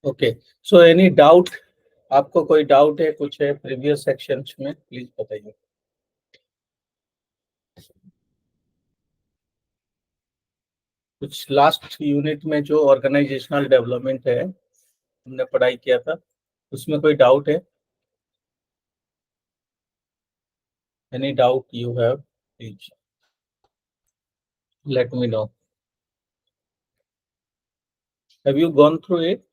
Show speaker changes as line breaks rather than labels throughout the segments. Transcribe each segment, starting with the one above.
Okay, so any doubt? आपको कोई doubt है, कुछ है प्रीवियस सेक्शंस में, प्लीज बताइए। कुछ लास्ट यूनिट में जो ऑर्गेनाइजेशनल डेवलपमेंट है हमने पढ़ाई किया था, उसमें कोई डाउट है? Any doubt you have, please let me know. Have you gone through it?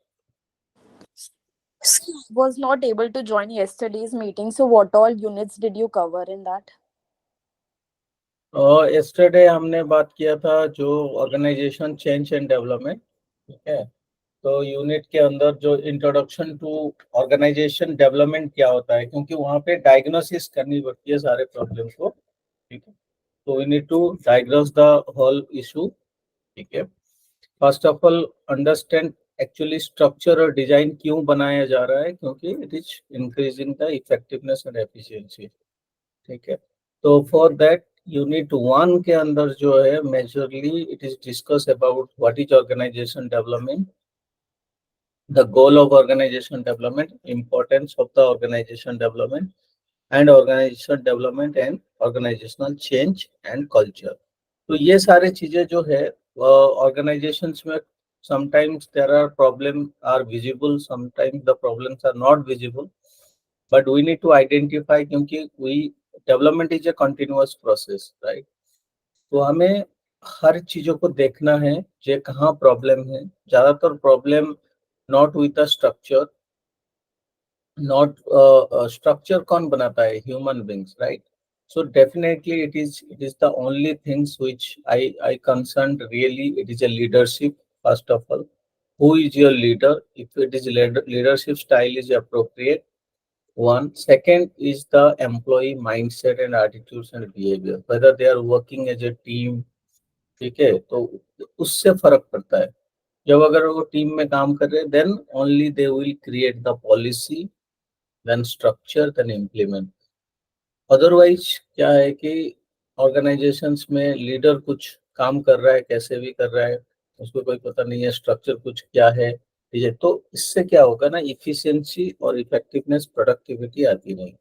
Was not able to join yesterday's meeting, so what all units did you cover in that?
Yesterday हमने बात किया था जो organisation change and development, ठीक है। तो unit के अंदर जो इंट्रोडक्शन टू ऑर्गेनाइजेशन डेवलपमेंट क्या होता है, क्योंकि वहाँ पे डायग्नोसिस करनी पड़ती है सारे प्रॉब्लम को, ठीक है। तो we need to diagnose the whole issue, ठीक है। First of all understand actually structure और डिजाइन क्यों बनाया जा रहा है, क्योंकि it is increasing the effectiveness and efficiency, ठीक है। तो फॉर दैट यूनिट 1 के अंदर जो है majorly it is discuss about what is organisation development, the goal of organization development, importance of the organization development, and organization development and organizational change and culture. तो ये सारे चीजें जो है organizations में sometimes there are problem are visible, sometimes the problems are not visible, but we need to identify क्योंकि we development is a continuous process, right? तो हमें हर चीजों को देखना है जो कहाँ प्रॉब्लम है। ज्यादातर problem not with the structure, not structure कौन बनाता है? Human beings, right? So definitely it is the only things which I concern really, it is a leadership first of all. Who is your leader? If it is leadership style is appropriate, one. Second is the employee mindset and attitudes and behavior, whether they are working as a team, ठीक है। तो उससे फर्क पड़ता है। जब अगर वो टीम में काम कर रहे हैं then only they will create the policy, then structure, then implement. Otherwise क्या है कि ऑर्गेनाइजेशंस में लीडर कुछ काम कर रहा है, कैसे भी कर रहा है, उसको कोई पता नहीं है स्ट्रक्चर कुछ क्या है, ठीक है। तो इससे क्या होगा ना, इफिशिएंसी और इफेक्टिवनेस, प्रोडक्टिविटी आती नहीं।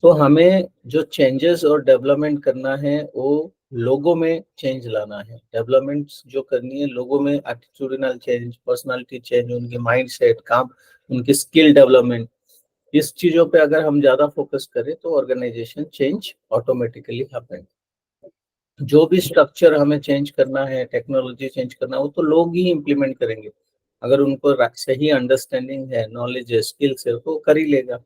तो हमें जो चेंजेस और डेवलपमेंट करना है वो लोगों में चेंज लाना है। डेवलपमेंट जो करनी है लोगों में, एटीट्यूडिनल चेंज, पर्सनालिटी चेंज, उनकी माइंडसेट, काम, उनकी स्किल डेवलपमेंट, इस चीजों पे अगर हम ज्यादा फोकस करें तो ऑर्गेनाइजेशन चेंज ऑटोमेटिकली हैपन। जो भी स्ट्रक्चर हमें चेंज करना है, टेक्नोलॉजी चेंज करना है, वो तो लोग ही इम्प्लीमेंट करेंगे। अगर उनको सही अंडरस्टैंडिंग है, नॉलेज है, स्किल्स है, तो कर ही लेगा।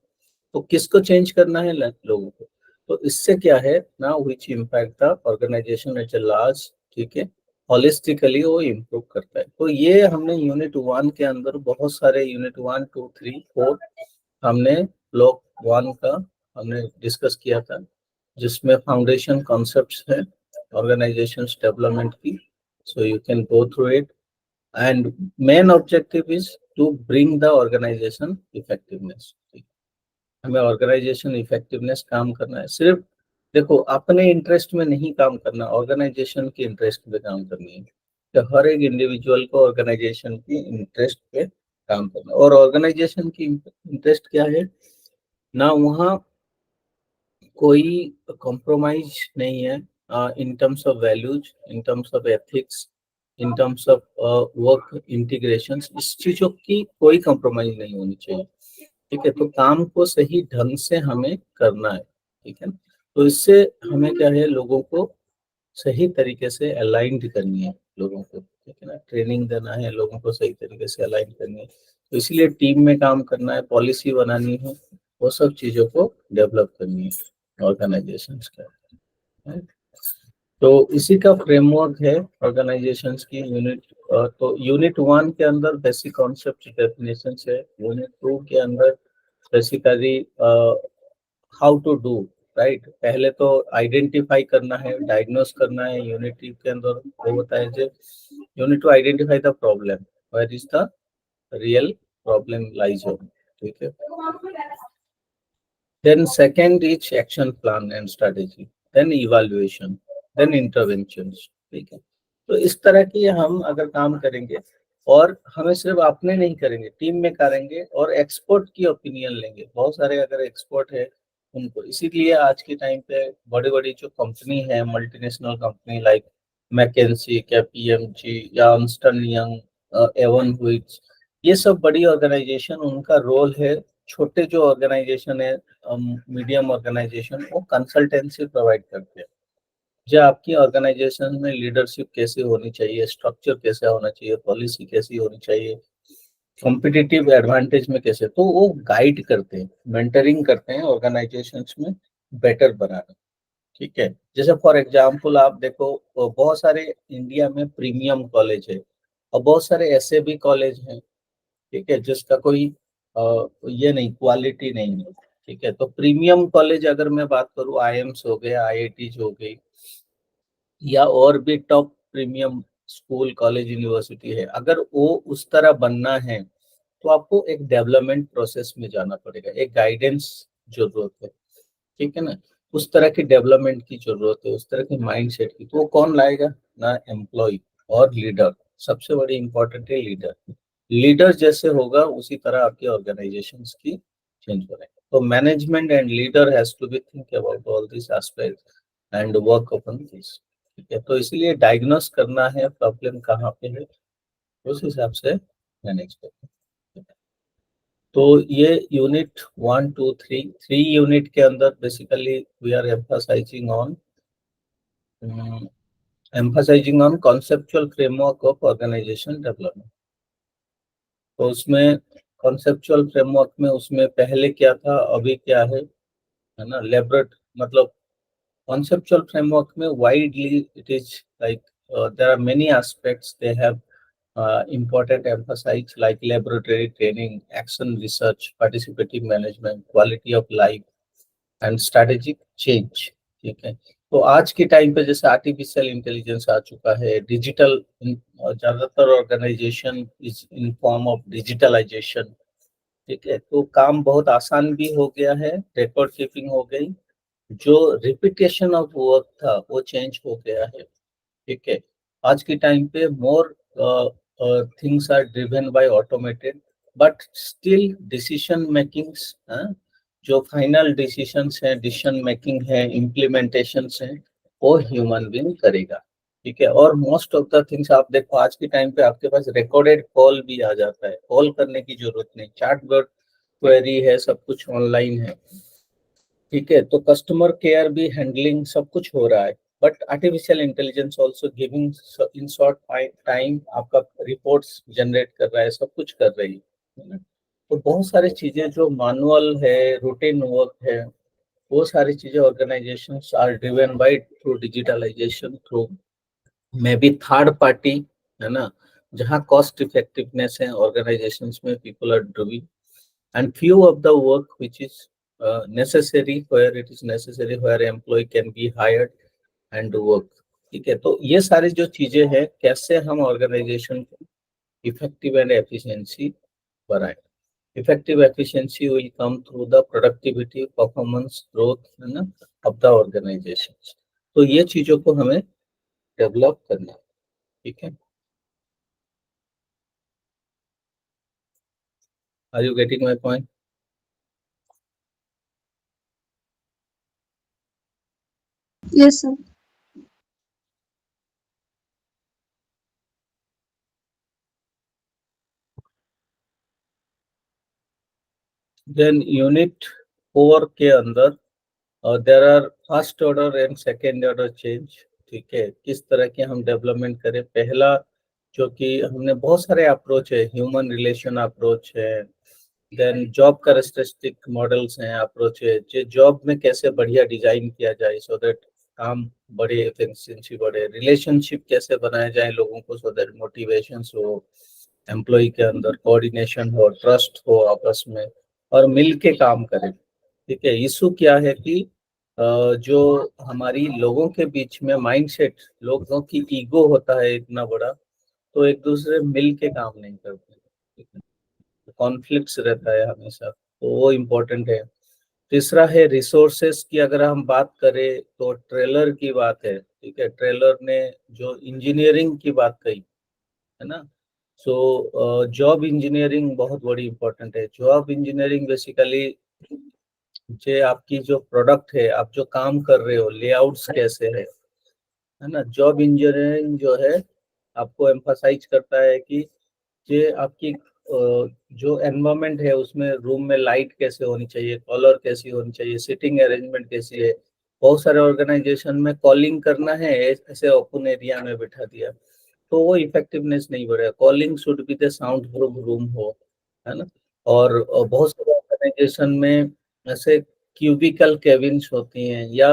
तो किसको चेंज करना है? लोगों को। तो इससे क्या है ना, which impact the organisation as a large, ठीक है, होलिस्टिकली वो इम्प्रूव करता है। तो ये हमने यूनिट 1 के अंदर बहुत सारे यूनिट 1, 2, 3, 4 हमने ब्लॉक 1 का हमने डिस्कस किया था, जिसमें फाउंडेशन कॉन्सेप्ट्स है ऑर्गेनाइजेशन डेवलपमेंट की। So you can go through it, and main objective is to bring the organisation effectiveness. हमें ऑर्गेनाइजेशन इफेक्टिवनेस काम करना है, सिर्फ देखो अपने इंटरेस्ट में नहीं काम करना, ऑर्गेनाइजेशन के इंटरेस्ट पे काम करनी है। तो हर एक इंडिविजुअल को ऑर्गेनाइजेशन की इंटरेस्ट पे काम करना, और ऑर्गेनाइजेशन की इंटरेस्ट क्या है ना, वहाँ कोई कॉम्प्रोमाइज नहीं है in terms of values, in terms of ethics, in terms of work integration, इस चीजों की कोई कॉम्प्रोमाइज नहीं होनी चाहिए, ठीक है। तो काम को सही ढंग से हमें करना है, ठीक है। तो इससे हमें क्या है, लोगों को सही तरीके से अलाइंड करनी है, लोगों को, ठीक है ना, ट्रेनिंग देना है, लोगों को सही तरीके से अलाइन करनी है। तो इसलिए टीम में काम करना है, पॉलिसी बनानी है, वो सब चीजों को डेवलप करनी है ऑर्गेनाइजेशंस का, है। तो इसी का फ्रेमवर्क है ऑर्गेनाइजेशंस की यूनिट। तो यूनिट 1 के अंदर बेसिक कॉन्सेप्ट डेफिनेशन है, यूनिट 2 के अंदर basically how to do, right. पहले तो आइडेंटिफाई करना है, डायग्नोस करना है। यूनिट 2 के अंदर वो बताया जो unit to identify the problem, where is the real problem lies on, ठीक है। Then second is action plan and strategy, then evaluation, then interventions, ठीक है। तो इस तरह की हम अगर काम करेंगे और हमें सिर्फ अपने नहीं करेंगे, टीम में करेंगे और एक्सपर्ट की ओपिनियन लेंगे। बहुत सारे अगर एक्सपर्ट है उनको, इसीलिए आज के टाइम पे बड़ी बड़ी जो कंपनी है, multinational company like McKinsey, KPMG या Ernst and Young, Aon Hewitt, ये सब बड़ी ऑर्गेनाइजेशन, उनका रोल है छोटे जो ऑर्गेनाइजेशन है, मीडियम ऑर्गेनाइजेशन, वो कंसल्टेंसी प्रोवाइड करते हैं। जो आपकी ऑर्गेनाइजेशन में लीडरशिप कैसे होनी चाहिए, स्ट्रक्चर कैसे होना चाहिए, पॉलिसी कैसी होनी चाहिए, कॉम्पिटिटिव एडवांटेज में कैसे, तो वो गाइड करते हैं, मेंटरिंग करते हैं ऑर्गेनाइजेशंस में बेटर बनाना। ठीक है, जैसे फॉर एग्जांपल आप देखो, बहुत सारे इंडिया में प्रीमियम कॉलेज है और बहुत सारे ऐसे भी कॉलेज हैं, ठीक है, जिसका कोई ये नहीं, क्वालिटी नहीं है। ठीक है, तो प्रीमियम कॉलेज अगर मैं बात करूँ, आईएम्स हो गए, आईआईटीज हो गई, या और भी top premium school, college, university है, अगर वो उस तरह बनना है तो आपको एक डेवलपमेंट प्रोसेस में जाना पड़ेगा, एक गाइडेंस जरूरत है। ठीक है ना, उस तरह की डेवलपमेंट की जरूरत है, उस तरह के माइंडसेट की, तो वो कौन लाएगा ना, एम्प्लॉय और लीडर। सबसे बड़ी इंपॉर्टेंट है लीडर। लीडर जैसे होगा उसी तरह आपकी ऑर्गेनाइजेशन की चेंज हो रहेगा। तो management and leader has to be think about all this aspect and work upon this. ठीक है, तो इसीलिए डायग्नोस करना है प्रॉब्लम कहाँ पे है, उस हिसाब से मैनेज करना है। तो ये यूनिट 1 2 3 यूनिट के अंदर basically we are emphasising on conceptual framework of organisation development. तो उसमें कॉन्सेप्चुअल फ्रेमवर्क में उसमें पहले क्या था, अभी क्या है ना, लेबरेट मतलब conceptual framework में widely it is like there are many aspects they have important emphasis like laboratory training, action research, participative management, quality of life and strategic change। ठीक है, तो आज के टाइम पे जैसे आर्टिफिशियल इंटेलिजेंस आ चुका है, डिजिटल, ज्यादातर organisation is in form of digitalisation. ठीक है, तो काम बहुत आसान भी हो गया है, रिकॉर्ड कीपिंग हो गई, जो रिपीटेशन ऑफ वर्क था वो चेंज हो गया है। ठीक है, आज के टाइम पे more things are driven by automated, but still decision makings, जो फाइनल डिसीजंस है, डिसीजन मेकिंग है, इम्प्लीमेंटेशंस है, वो ह्यूमन बीइंग करेगा। ठीक है, और मोस्ट ऑफ द थिंग्स आप देखो आज के टाइम पे आपके पास रिकॉर्डेड कॉल भी आ जाता है, कॉल करने की जरूरत नहीं, चैटबॉट क्वेरी है, सब कुछ ऑनलाइन है। ठीक है, तो कस्टमर केयर भी हैंडलिंग सब कुछ हो रहा है, but artificial intelligence also giving in short time आपका रिपोर्ट्स जनरेट कर रहा है, सब कुछ कर रही है ना। तो बहुत सारी चीजें जो मैनुअल है, रूटीन वर्क है, वो सारी चीजें organisations are driven by through digitalisation, through may be third party, है ना, जहाँ कॉस्ट इफेक्टिवनेस है ऑर्गेनाइजेशंस में, people are doing and few of the work which is necessary, where it is necessary, where employee can be hired and work। ठीक है, तो ये सारी जो चीजें हैं, कैसे हम ऑर्गेनाइजेशन को इफेक्टिव एंड एफिशिएंसी बढ़ाएं। Effective efficiency will come through the productivity, performance, growth, है ना, ऑफ द ऑर्गेनाइजेशन। तो ये चीजों को हमें डेवलप करना है। ठीक है, are you getting my point?
Yes, sir.
Then unit 4 के अंदर there are first order and second order change. ठीक है, किस तरह के हम डेवलपमेंट करें। पहला जो कि हमने बहुत सारे अप्रोच है, ह्यूमन रिलेशन अप्रोच है, देन जॉब कैरेक्टरिस्टिक मॉडल्स हैं, अप्रोच है, जो जॉब में कैसे बढ़िया डिजाइन किया जाए सो दैट काम बढ़े, एफिशिएंसी बढ़े, रिलेशनशिप कैसे बनाया जाए लोगों को सो दैट मोटिवेशन हो, एम्प्लॉय के अंदर कोऑर्डिनेशन हो, ट्रस्ट हो आपस में, और मिल के काम करें। ठीक है, इशू क्या है कि जो हमारी लोगों के बीच में माइंडसेट, लोगों की ईगो होता है इतना बड़ा, तो एक दूसरे मिल के काम नहीं करते। ठीक है, कॉन्फ्लिक्ट्स रहता है हमेशा, तो वो इम्पोर्टेंट है। तीसरा है रिसोर्सेस की, अगर हम बात करें तो ट्रेलर की बात है। ठीक है, ट्रेलर ने जो इंजीनियरिंग की बात कही, है ना, सो जॉब इंजीनियरिंग बहुत बड़ी इंपॉर्टेंट है। जॉब इंजीनियरिंग बेसिकली जे आपकी जो प्रोडक्ट है, आप जो काम कर रहे हो, लेआउट्स कैसे है ना। जॉब इंजीनियरिंग जो है आपको एम्फसाइज करता है कि ये आपकी जो एनवायरनमेंट है उसमें रूम में लाइट कैसे होनी चाहिए, कलर कैसी होनी चाहिए, सिटिंग अरेंजमेंट कैसी है। बहुत सारे ऑर्गेनाइजेशन में कॉलिंग करना है, ऐसे ओपन एरिया में बैठा दिया तो वो इफेक्टिवनेस नहीं बढ़ेगा। Calling should be the sound proof room हो, है ना। और बहुत सारे ऑर्गेनाइजेशन में ऐसे क्यूबिकल केबिन्स होती हैं, या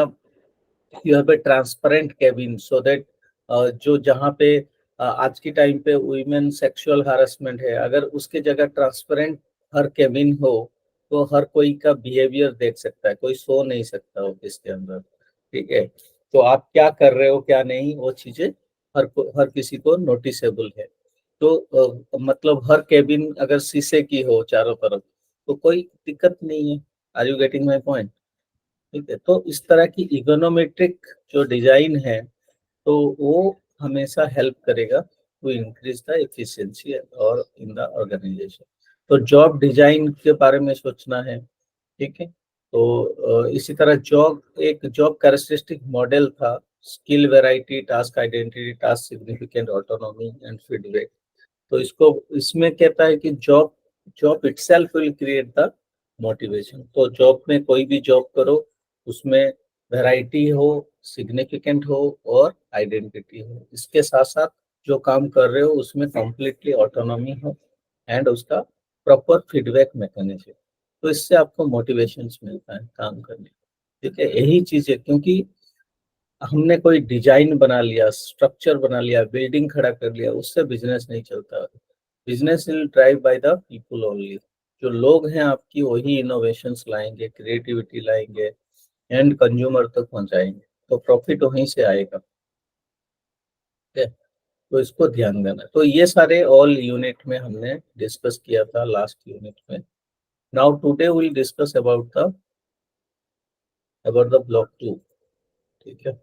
you have a transparent cabin so that जो जहाँ पे आज की टाइम पे वुमेन सेक्सुअल हैरेसमेंट है, अगर उसके जगह ट्रांसपेरेंट हर केबिन हो तो हर कोई का बिहेवियर देख सकता है, कोई सो नहीं सकता ऑफिस के अंदर। ठीक है, तो आप क्या कर रहे हो क्या नहीं, वो चीजें हर किसी को नोटिसेबल है। तो मतलब हर केबिन अगर शीशे की हो चारों तरफ तो कोई दिक्कत नहीं है। Are you getting my point? ठीक है, तो इस तरह की इकोनोमेट्रिक जो डिजाइन है तो वो हमेशा हेल्प करेगा टू इंक्रीज द एफिशिएंसी और इन द ऑर्गेनाइजेशन। तो जॉब डिजाइन के बारे में सोचना है। ठीक है, तो इसी तरह जॉब कैरेक्टरिस्टिक मॉडल था, skill variety, task identity, task significant, autonomy and feedback. तो इसको इसमें कहता है कि job job itself will create the motivation. तो जॉब में कोई भी जॉब करो उसमें वैरायटी हो, सिग्निफिकेंट हो और आइडेंटिटी हो। इसके साथ साथ जो काम कर रहे हो उसमें कंप्लीटली ऑटोनॉमी हो एंड उसका प्रॉपर फीडबैक मैकेनिज्म। तो इससे आपको मोटिवेशन मिलता है काम करने। ठीक है, यही चीज है, क्योंकि हमने कोई डिजाइन बना लिया, स्ट्रक्चर बना लिया, बिल्डिंग खड़ा कर लिया, उससे बिजनेस नहीं चलता। Business will drive by the people only. जो लोग हैं आपकी वही इनोवेशंस लाएंगे, क्रिएटिविटी लाएंगे, एंड कंज्यूमर तक पहुंचाएंगे, तो प्रॉफिट वहीं से आएगा। ठीक है, तो इसको ध्यान देना। तो ये सारे ऑल यूनिट में हमने डिस्कस किया था लास्ट यूनिट में। Now today will discuss about the block 2। ठीक है,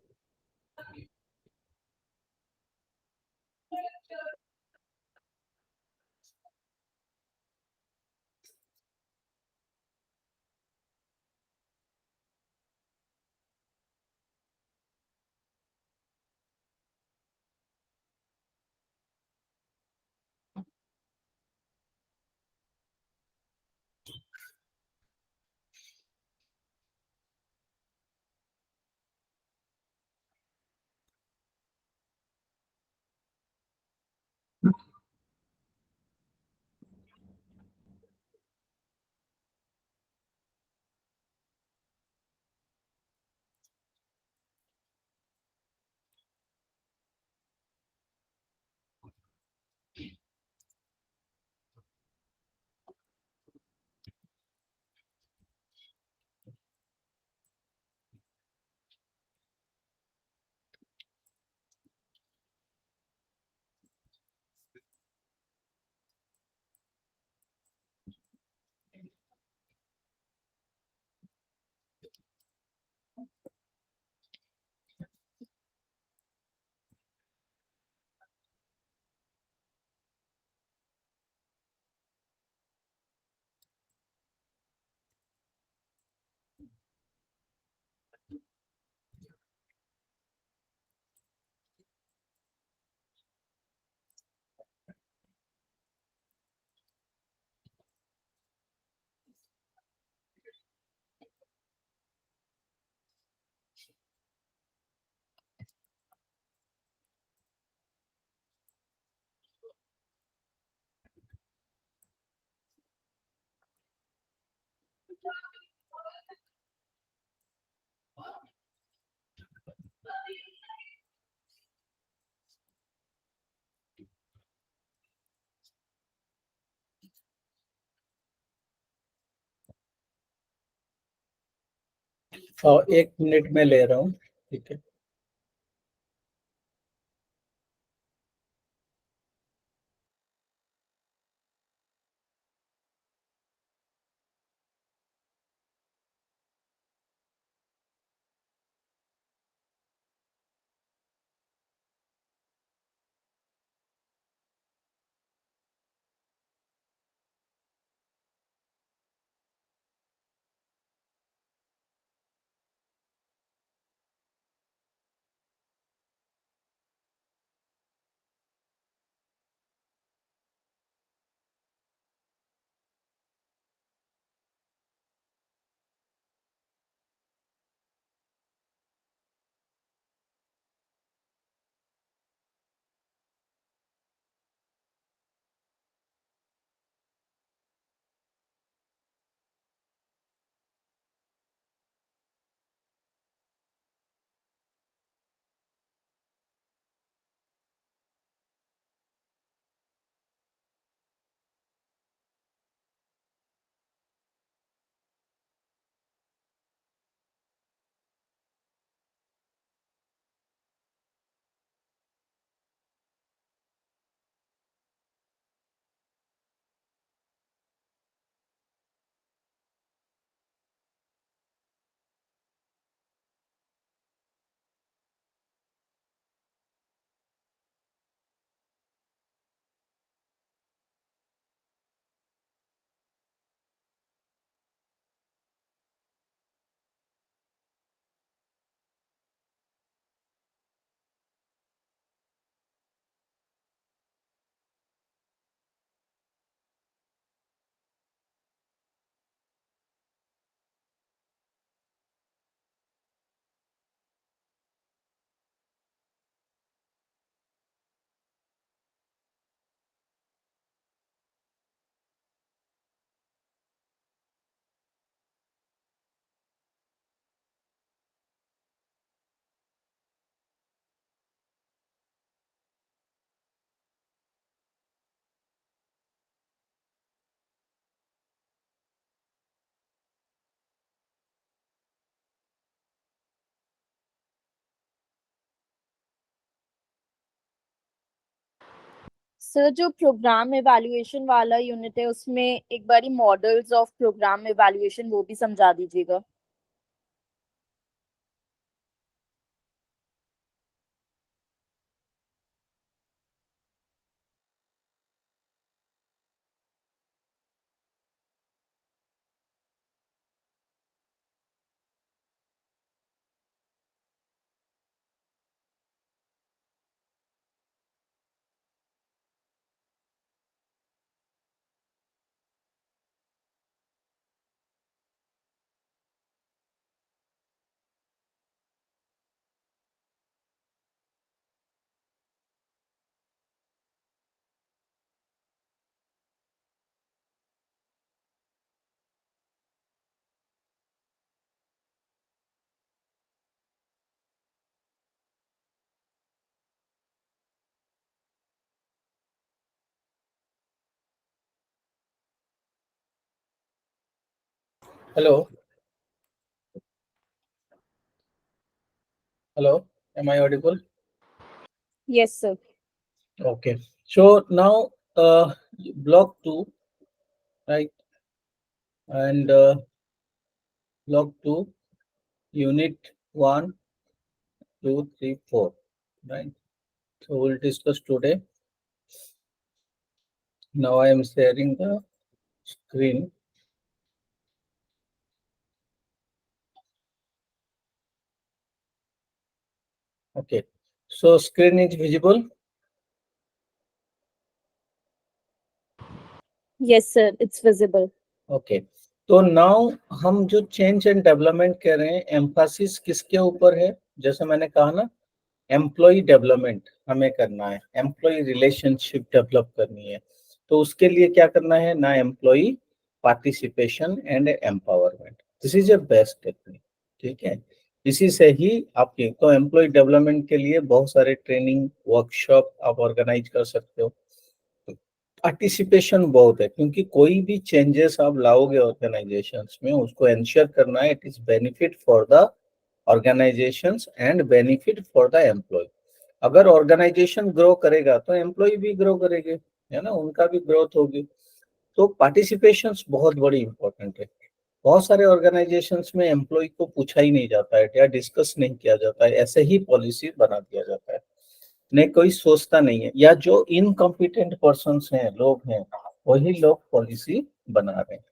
और 1 मिनट में ले रहा हूँ। ठीक है,
सर जो प्रोग्राम एवैल्यूएशन वाला यूनिट है उसमें एक बारी मॉडल्स ऑफ प्रोग्राम एवैल्यूएशन वो भी समझा दीजिएगा।
Hello. Hello. Am I audible?
Yes, sir.
Okay. So now block 2, right? And block 2, unit 1, 2, 3, 4, right? So we'll discuss today. Now I am sharing the screen. Okay. So screen is visible.
Yes, sir. It's visible.
Okay, तो now हम जो change and development कह रहे हैं, एम्फासिस किसके ऊपर है? जैसे मैंने कहा ना, एम्प्लॉय डेवलपमेंट हमें करना है, एम्प्लॉय रिलेशनशिप डेवलप करनी है। तो उसके लिए क्या करना है ना, employee participation and empowerment, this is a best technique. ठीक है, इसी से ही आपकी तो एम्प्लॉय डेवलपमेंट के लिए बहुत सारे ट्रेनिंग वर्कशॉप आप ऑर्गेनाइज कर सकते हो। पार्टिसिपेशन बहुत है, क्योंकि कोई भी चेंजेस आप लाओगे ऑर्गेनाइजेशंस में, उसको एंश्योर करना है it is benefit for the organisations and benefit for the employee. अगर ऑर्गेनाइजेशन ग्रो करेगा तो एम्प्लॉय भी ग्रो करेंगे, है ना, उनका भी ग्रोथ होगी। तो पार्टिसिपेशन बहुत बड़ी इंपॉर्टेंट है। बहुत सारे ऑर्गेनाइजेशंस में एम्प्लॉय को पूछा ही नहीं जाता है या डिस्कस नहीं किया जाता है, ऐसे ही पॉलिसी बना दिया जाता है, नहीं कोई सोचता नहीं है, या जो इनकॉम्पिटेंट पर्सन्स हैं, लोग हैं, वही लोग पॉलिसी बना रहे हैं।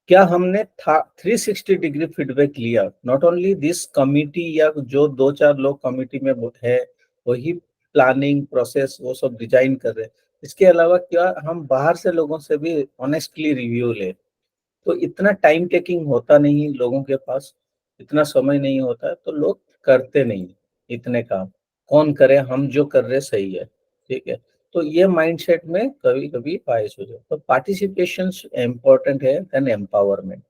क्या हमने 360 डिग्री फीडबैक लिया? नॉट ओनली दिस कमिटी या जो 2-4 लोग कमिटी में है वही प्लानिंग प्रोसेस वो सब डिजाइन कर रहे हैं, इसके अलावा क्या हम बाहर से लोगों से भी ऑनेस्टली रिव्यू ले? तो इतना टाइम टेकिंग होता नहीं लोगों के पास, इतना समय नहीं होता है, तो लोग करते नहीं इतने काम। कौन करे, हम जो कर रहे सही है, ठीक है। तो ये माइंडसेट में कभी कभी बायस हो जाए। तो पार्टिसिपेशन इम्पोर्टेंट है देन एम्पावरमेंट।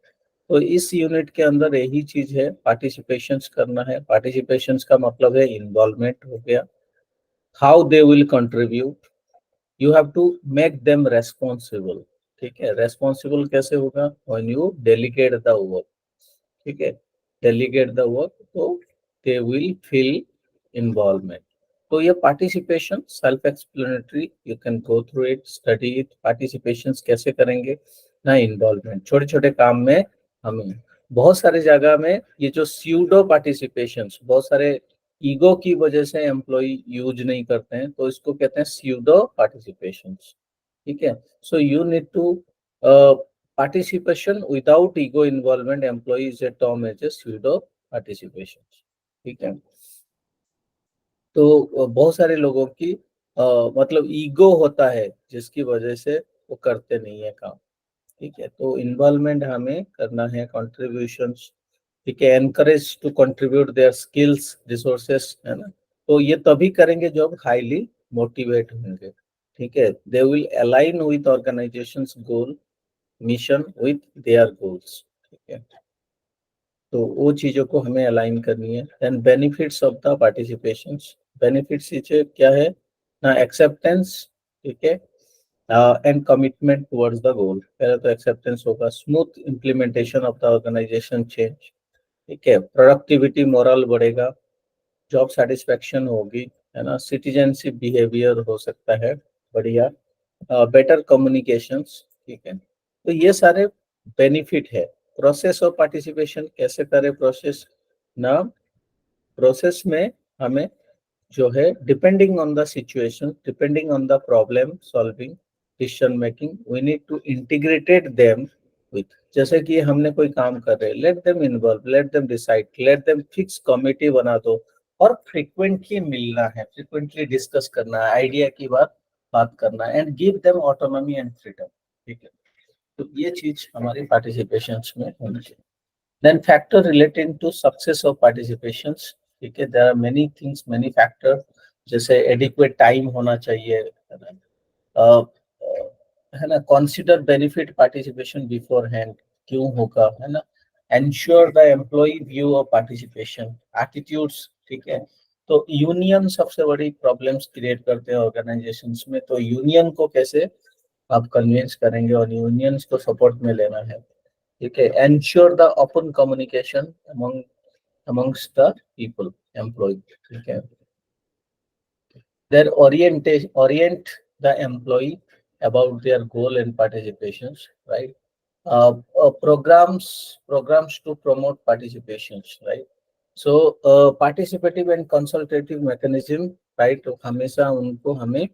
तो इस यूनिट के अंदर यही चीज है, पार्टिसिपेशन करना है। पार्टिसिपेशन का मतलब है इन्वॉल्वमेंट हो गया, how they will contribute, you have to make them responsible. ठीक है, रेस्पॉन्सिबल कैसे होगा? When you delegate the work. ठीक है, डेलीगेट द वर्क, तो दे विल फील इन्वॉल्वमेंट। तो ये participation self explanatory, you can go through it, study it. Participation कैसे करेंगे ना, इन्वॉल्वमेंट छोटे छोटे काम में। हमें बहुत सारे जगह में ये जो स्यूडो पार्टिसिपेशन, बहुत सारे ईगो की वजह से एम्प्लॉय यूज नहीं करते हैं, तो इसको कहते हैं स्यूडो पार्टिसिपेशन। ठीक है, so you need to participation without ego involvement employee is a term as a pseudo participation. ठीक है, तो बहुत सारे लोगों की मतलब ईगो होता है जिसकी वजह से वो करते नहीं है काम। ठीक है, तो इन्वॉल्वमेंट हमें करना है, कंट्रीब्यूशंस। ठीक है, encourage to contribute their skills resources, है ना। तो ये तभी करेंगे जब हाईली मोटिवेट होंगे। ठीक है, they will align with organisations goal, mission with their goals. ठीक है, तो वो चीजों को हमें अलाइन करनी है। Then benefits of the participations, benefits क्या है ना, एक्सेप्टेंस। ठीक है, and commitment towards the goal. पहले तो एक्सेप्टेंस होगा, smooth implementation of the organisation change. ठीक है, प्रोडक्टिविटी मोरल बढ़ेगा, जॉब सेटिस्फेक्शन होगी, है ना, सिटीजनशिप बिहेवियर हो सकता है बढ़िया, बेटर कम्युनिकेशंस, ठीक है। तो ये सारे बेनिफिट है। प्रोसेस ऑफ पार्टिसिपेशन कैसे करें? प्रोसेस में हमें जो है depending on the situation, depending on the problem solving, decision making, we need to integrated them with, जैसे कि हमने कोई काम कर रहे हैं, let them involve, let them decide, let them fix committee बना दो, और फ्रीक्वेंटली मिलना है, फ्रीक्वेंटली डिस्कस करना है, आइडिया की बात करना है, and give them autonomy and freedom, ठीक है। तो ये चीज हमारी पार्टिसिपेशन में होनी चाहिए। Then factor relating to success of participation, ठीक है, there are many things, many factor, जैसे एडिक्वेट टाइम होना चाहिए, है ना, अ, है ना, consider benefit participation beforehand, क्यों होगा, है ना, ensure the employee view of participation, attitudes, ठीक है। तो यूनियन सबसे बड़ी प्रॉब्लम्स क्रिएट करते हैं ऑर्गेनाइजेशंस में, तो यूनियन को कैसे आप कन्विंस करेंगे और यूनियंस को सपोर्ट में लेना है, ठीक है। Ensure the open communication amongst the people employed, ठीक है। Their orient the employee about their goal and participations, right? Programs to promote participations, right? So participative and consultative mechanism, right? तो हमेशा उनको हमें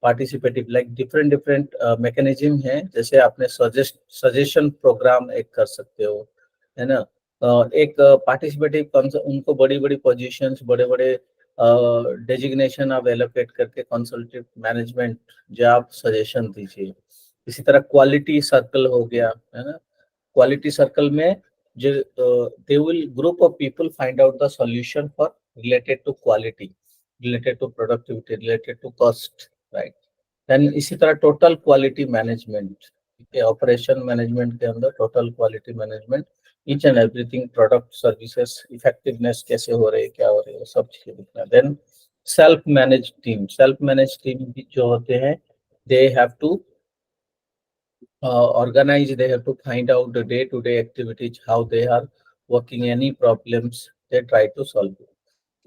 participative like different different mechanism है, जैसे आपने suggestion programme एक कर सकते हो, है ना। एक पार्टिसिपेटिव उनको बड़ी बड़ी पोजीशंस, बड़े बड़े डेजिग्नेशन आप एलोकेट करके कंसल्टेटिव मैनेजमेंट जो आप सजेशन दीजिए। इसी तरह क्वालिटी सर्कल हो गया, है ना। क्वालिटी सर्कल में जो they will group of people find out the solution for related to quality, related to productivity, related to cost, right. Then इसी तरह टोटल क्वालिटी मैनेजमेंट, ठीक है, ऑपरेशन मैनेजमेंट के अंदर total quality management, each and everything, product services effectiveness कैसे हो रही है, क्या हो रही है, सब चीजें दिखना। देन सेल्फ मैनेज टीम भी जो होते हैं, they have to organize, they have to find out the day-to-day activities, how they are working, any problems they try to solve it,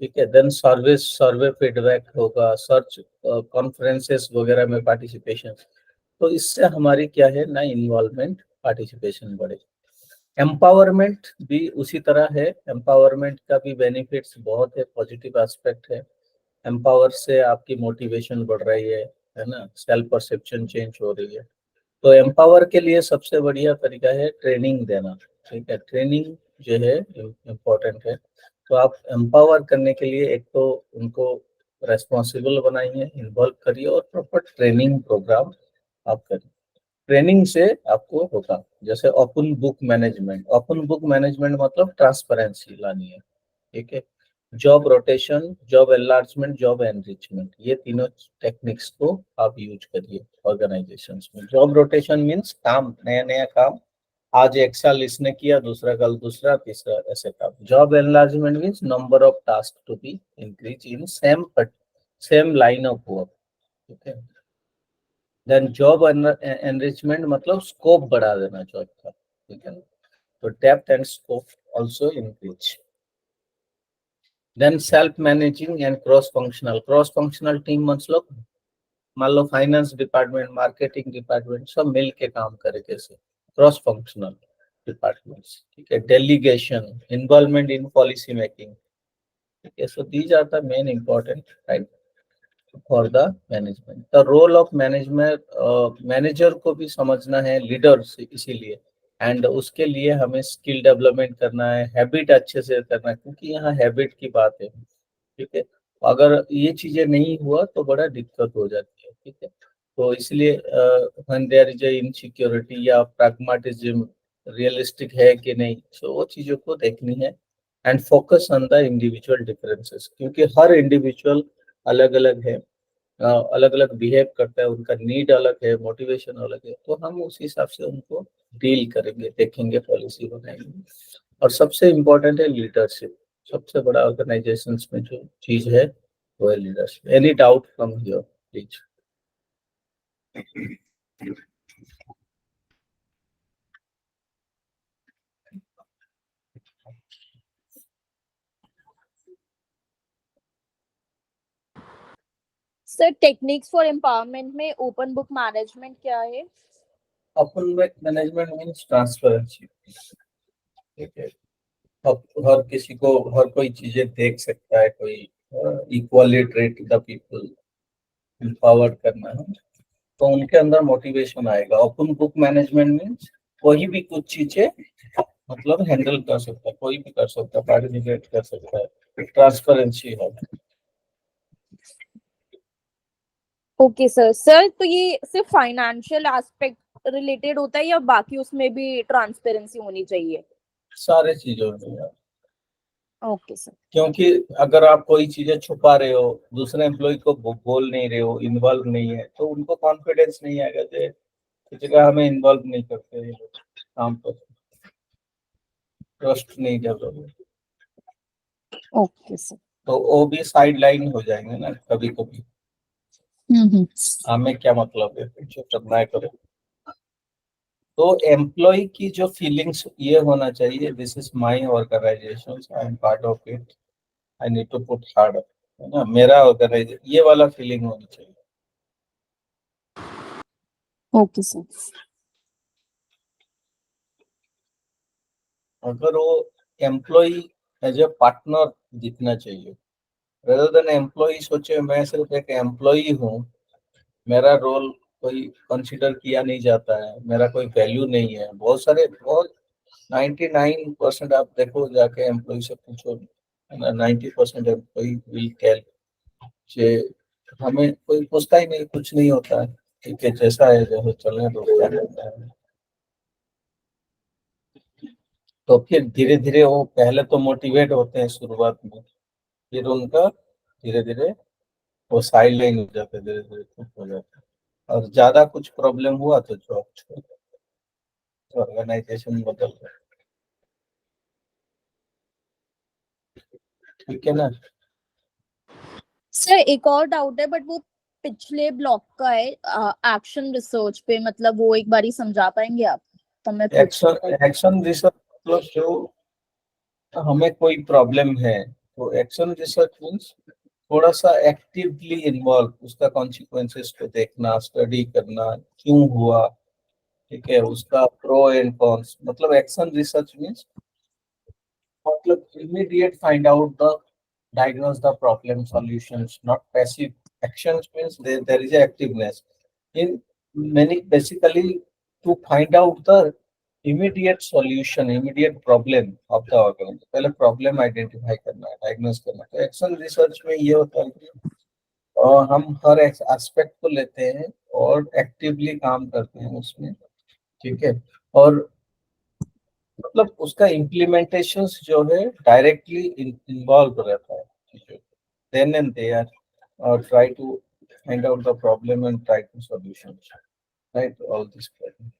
ठीक है। देन सर्वे फीडबैक होगा, सर्च कॉन्फ्रेंसेस वगैरह में participation, तो इससे हमारी क्या है ना, इन्वॉल्वमेंट, पार्टिसिपेशन बढ़े। एम्पावरमेंट भी उसी तरह है, एम्पावरमेंट का भी बेनिफिट्स बहुत है, पॉजिटिव एस्पेक्ट है। एम्पावर से आपकी मोटिवेशन बढ़ रही है ना, सेल्फ परसेप्शन चेंज हो रही है। तो एम्पावर के लिए सबसे बढ़िया तरीका है ट्रेनिंग देना, ठीक है। ट्रेनिंग जो है इम्पोर्टेंट है। तो आप एम्पावर करने के लिए एक तो उनको रेस्पॉन्सिबल बनाइए, इन्वॉल्व करिए, और प्रॉपर ट्रेनिंग प्रोग्राम आप करिए। ट्रेनिंग से आपको होगा, जैसे ओपन बुक मैनेजमेंट मतलब ट्रांसपेरेंसी लानी है, ठीक है। Job rotation, job enlargement, job enrichment, ये तीनों टेक्निक्स को आप यूज करिए ऑर्गेनाइजेशंस में। जॉब रोटेशन मींस काम, नया नया काम, आज एक साल इसने किया, दूसरा कल दूसरा, तीसरा, ऐसे काम। Job enlargement means number of task to be increase in same line of work, ठीक है। देन जॉब एनरिचमेंट मतलब स्कोप बढ़ा देना जॉब का, ठीक है। तो depth and scope also increase. Then self managing and cross functional team मतलब मान लो फाइनेंस डिपार्टमेंट, मार्केटिंग डिपार्टमेंट सब मिल के काम करे, कैसे, क्रॉस फंक्शनल डिपार्टमेंट्स, ठीक है। Delegation, involvement in policy making, ठीक है। So these are the main important, right, for the management. The role of management, manager को भी समझना है, लीडर इसीलिए, एंड उसके लिए हमें स्किल डेवलपमेंट करना है, हैबिट अच्छे से करना है, क्योंकि यहाँ हैबिट की बात है, ठीक है। अगर ये चीजें नहीं हुआ तो बड़ा दिक्कत हो जाती है, ठीक है। तो इसलिए व्हेन देयर इज इनसिक्योरिटी या प्रैग्मेटिज्म, रियलिस्टिक है कि नहीं, तो वो चीजों को देखनी है। And focus on the individual differences, क्योंकि हर इंडिविजुअल अलग अलग है, अलग अलग बिहेव करता है, उनका नीड अलग है, मोटिवेशन अलग है, तो हम उस हिसाब से उनको डील करेंगे, देखेंगे, पॉलिसी बनाएंगे। और सबसे इम्पोर्टेंट है लीडरशिप। सबसे बड़ा ऑर्गेनाइजेशन में जो चीज है वो है leadership. Any doubt from here please?
Sir techniques for empowerment में ओपन बुक मैनेजमेंट क्या है?
Open book management means transparency. ठीक है, अब हर किसी को हर कोई चीजें देख सकता है, कोई equally treat the people, empowered करना है, तो उनके अंदर मोटिवेशन आएगा। ओपन बुक मैनेजमेंट मीन्स कोई भी कुछ चीजें मतलब हैंडल कर सकता है, कोई भी कर सकता है, पार्टिसिपेट कर सकता है, ट्रांसपेरेंसी है।
Okay sir. सर तो ये सिर्फ फाइनेंशियल एस्पेक्ट रिलेटेड होता है या बाकी उसमें भी ट्रांसपेरेंसी होनी चाहिए?
सारे चीजों में,
ओके सर।
क्योंकि अगर आप कोई चीजें छुपा रहे हो, दूसरे एम्प्लॉय को बोल नहीं रहे हो, इन्वॉल्व नहीं है, तो उनको कॉन्फिडेंस नहीं आएगा कि किसी जगह हमें इन्वॉल्व नहीं करते ये लोग काम पर, ट्रस्ट नहीं डेवलप,
ओके सर।
तो वो भी साइड लाइन हो जाएंगे ना कभी कभी। हमें क्या मतलब है, जो करना है करो। तो एम्प्लॉय की जो फीलिंग्स ये होना चाहिए, this is my organisation, I am part of it, I need to put hard, है ना, मेरा ऑर्गेनाइजेशन, ये वाला फीलिंग होनी चाहिए।
Okay sir.
अगर वो एम्प्लॉय एज ए पार्टनर दिखना चाहिए, रेदर देन एम्प्लॉय सोचे मैं सिर्फ एक एम्प्लॉय हूँ, मेरा रोल कोई कंसिडर किया नहीं जाता है, मेरा कोई वैल्यू नहीं है। बहुत सारे, बहुत 99% आप देखो जाके एम्प्लॉय से पूछो, 90% एम्प्लॉय विल टेल कि हमें कोई पूछता ही नहीं, कुछ नहीं होता है, ठीक है, जैसा है जैसे चलने दो, क्या करता है। तो फिर धीरे धीरे वो पहले तो मोटिवेट होते हैं शुरुआत में, फिर उनका धीरे धीरे वो साइड लाइन हो जाते हैं, धीरे धीरे चुप हो जाते हैं, और ज्यादा कुछ प्रॉब्लम हुआ तो जॉब छोड़, ऑर्गेनाइजेशन बदल रहा है। ठीक है ना।
सर एक और डाउट है बट वो पिछले ब्लॉक का है, एक्शन रिसर्च पे, मतलब वो एक बार ही समझा पाएंगे आप? तो मैं
एक्शन एक्शन रिसर्च मतलब जो हमें कोई प्रॉब्लम है, तो एक्शन रिसर्च मीन्स थोड़ा सा एक्टिवली इन्वॉल्व, उसका कॉन्सिक्वेंसेस को देखना, स्टडी करना, क्यों हुआ, ठीक है, उसका प्रो एंड कॉन्स। मतलब एक्शन रिसर्च मीन्स मतलब immediate find out the diagnose the problem solutions, not passive actions means there is a activeness in many, basically to find out the immediate solution, immediate problem of the organ, पहले problem identify करना है, diagnose करना है। तो action research में ये होता है कि हम हर एस्पेक्ट को लेते हैं और एक्टिवली काम करते हैं उसमें, ठीक है, और मतलब उसका इम्प्लीमेंटेशन जो है डायरेक्टली इन्वॉल्व रहता है, ठीक है, देन एंड देयर, और try to find out the problem and try to solution, right, all this problem.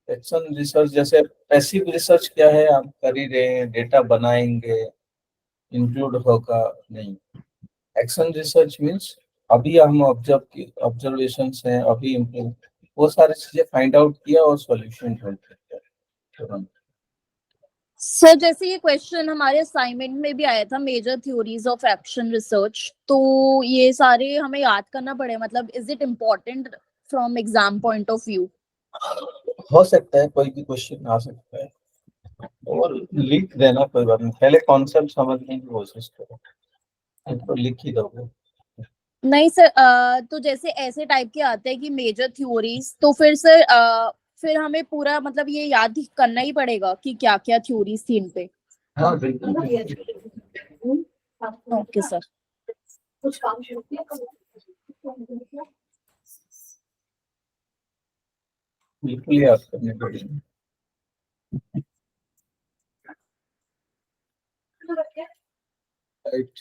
Action research जैसे पैसिव रिसर्च क्या है, आप कर ही रहे हैं, डेटा बनाएंगे, इंक्लूड होगा नहीं। एक्शन रिसर्च मीन्स अभी हम ऑब्जर्वेशन हैं, अभी इम्प्लीमेंट, वो सारी चीजें फाइंड आउट किया और सॉल्यूशन ढूंढते हैं तुरंत।
सर जैसे ये क्वेश्चन हमारे असाइनमेंट में भी आया था, major theories of action research, तो ये सारे हमें याद करना पड़े, मतलब is it important from exam point of view?
हो सकता है, कोई भी क्वेश्चन आ सकता है, और लिख देना, कोई बात नहीं, पहले कॉन्सेप्ट समझने की कोशिश करो, तो लिख ही दोगे।
नहीं सर, तो जैसे ऐसे टाइप के आते हैं कि मेजर थ्योरीज, तो फिर सर फिर हमें पूरा मतलब ये याद करना ही पड़ेगा कि क्या क्या थ्योरीज थी इन पे?
हाँ बिल्कुल
ओके सर।
बिल्कुल याद करने पड़ेंगे। राइट,